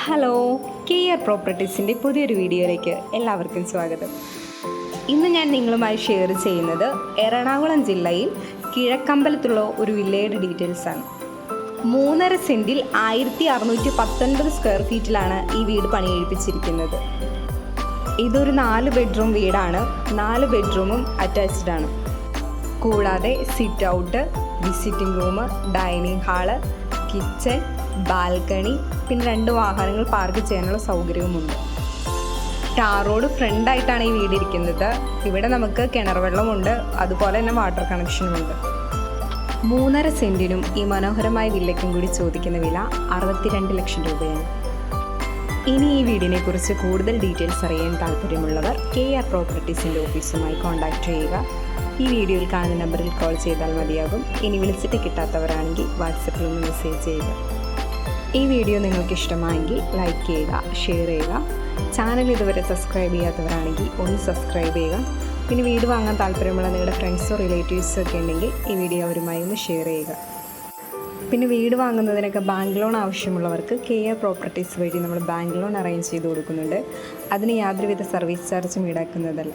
Hello, KR പ്രോപ്പർട്ടീസിൻ്റെ പുതിയൊരു വീഡിയോയിലേക്ക് എല്ലാവർക്കും സ്വാഗതം. ഇന്ന് ഞാൻ നിങ്ങളുമായി ഷെയർ ചെയ്യുന്നത് എറണാകുളം ജില്ലയിൽ കിഴക്കമ്പലത്തുള്ള ഒരു വില്ലയുടെ ഡീറ്റെയിൽസാണ്. 3.5 സെൻറ്റിൽ 1619 സ്ക്വയർ ഫീറ്റിലാണ് ഈ വീട് പണിയെഴുപ്പിച്ചിരിക്കുന്നത്. ഇതൊരു 4 ബെഡ്റൂം വീടാണ്. 4 ബെഡ്റൂമും അറ്റാച്ച്ഡ് ആണ്. കൂടാതെ sit out, visiting room, dining hall, kitchen, balcony, പിന്നെ 2 വാഹനങ്ങൾ പാർക്ക് ചെയ്യാനുള്ള സൗകര്യവുമുണ്ട്. ടാർ റോഡ് ഫ്രണ്ടായിട്ടാണ് ഈ വീട് ഇരിക്കുന്നത്. ഇവിടെ നമുക്ക് കിണർ വെള്ളമുണ്ട്, അതുപോലെ തന്നെ വാട്ടർ കണക്ഷനുമുണ്ട്. 3.5 സെൻറ്റിനും ഈ മനോഹരമായ വില്ലയ്ക്കും കൂടി ചോദിക്കുന്ന വില 62 ലക്ഷം രൂപയാണ്. ഇനി ഈ വീടിനെ കുറിച്ച് കൂടുതൽ ഡീറ്റെയിൽസ് അറിയാൻ താല്പര്യമുള്ളവർ KR പ്രോപ്പർട്ടീസിൻ്റെ ഓഫീസുമായി കോൺടാക്റ്റ് ചെയ്യുക. ഈ വീഡിയോയിൽ കാണുന്ന നമ്പറിൽ കോൾ ചെയ്താൽ മതിയാകും. ഇനി വിളിച്ചിട്ട് കിട്ടാത്തവരാണെങ്കിൽ വാട്സപ്പിൽ ഒന്ന് മെസ്സേജ് ചെയ്യുക. ഈ വീഡിയോ നിങ്ങൾക്ക് ഇഷ്ടമായെങ്കിൽ ലൈക്ക് ചെയ്യുക, ഷെയർ ചെയ്യുക. ചാനൽ ഇതുവരെ സബ്സ്ക്രൈബ് ചെയ്യാത്തവരാണെങ്കിൽ ഒന്ന് സബ്സ്ക്രൈബ് ചെയ്യുക. പിന്നെ വീട് വാങ്ങാൻ താല്പര്യമുള്ള നിങ്ങളുടെ ഫ്രണ്ട്സോ റിലേറ്റീവ്സോ ഒക്കെ ഉണ്ടെങ്കിൽ ഈ വീഡിയോ അവരുമായി ഒന്ന് ഷെയർ ചെയ്യുക. പിന്നെ വീട് വാങ്ങുന്നതിനൊക്കെ ബാങ്ക് ലോൺ ആവശ്യമുള്ളവർക്ക് KR പ്രോപ്പർട്ടീസ് വഴി നമ്മൾ ബാങ്ക് ലോൺ അറേഞ്ച് ചെയ്ത് കൊടുക്കുന്നുണ്ട്. അതിന് യാതൊരുവിധ സർവീസ് ചാർജും ഈടാക്കുന്നതല്ല.